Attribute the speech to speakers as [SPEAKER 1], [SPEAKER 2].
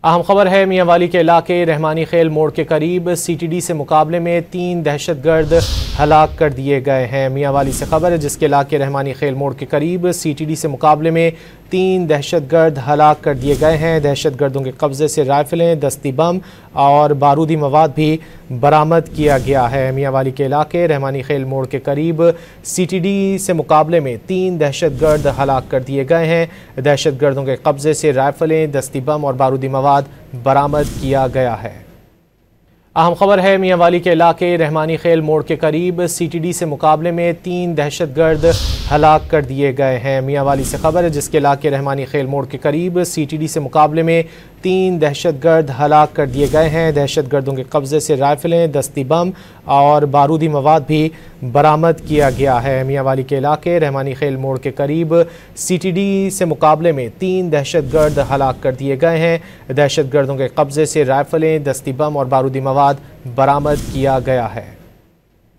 [SPEAKER 1] अहम खबर है, मियांवाली के इलाके रहमानी खेल मोड़ के करीब सीटीडी से मुकाबले में 3 दहशतगर्द हलाक कर दिए गए हैं। मियांवाली से खबर है, जिसके इलाके रहमानी खेल मोड़ के करीब सीटीडी से मुकाबले में 3 दहशतगर्द हलाक कर दिए गए हैं। दहशतगर्दों के कब्जे से राइफलें, दस्ती बम और बारूदी मवाद भी बरामद किया गया है। मियांवाली के इलाके रहमानी खेल मोड़ के करीब सीटीडी से मुकाबले में 3 दहशतगर्द हलाक कर दिए गए हैं। दहशतगर्दों के कब्जे से राइफलें, दस्ती बम और बारूदी मवाद बरामद किया गया है। अहम खबर है, मियांवाली के इलाके रहमानी खेल मोड़ के करीब सीटीडी से मुकाबले में 3 दहशतगर्द हलाक कर दिए गए हैं। मियांवाली से खबर है, जिसके इलाके रहमानी खेल मोड़ के करीब सीटीडी से मुकाबले में 3 दहशतगर्द हलाक कर दिए गए हैं। दहशतगर्दों के कब्जे से राइफलें, दस्ती बम और बारूदी मवाद भी बरामद किया गया है। मियांवाली के इलाके रहमानी खेल मोड़ के करीब सीटीडी से मुकाबले में 3 दहशतगर्द हलाक कर दिए गए हैं। दहशतगर्दों के कब्जे से राइफलें, दस्ती बम और बारूदी मवाद बरामद किया गया है।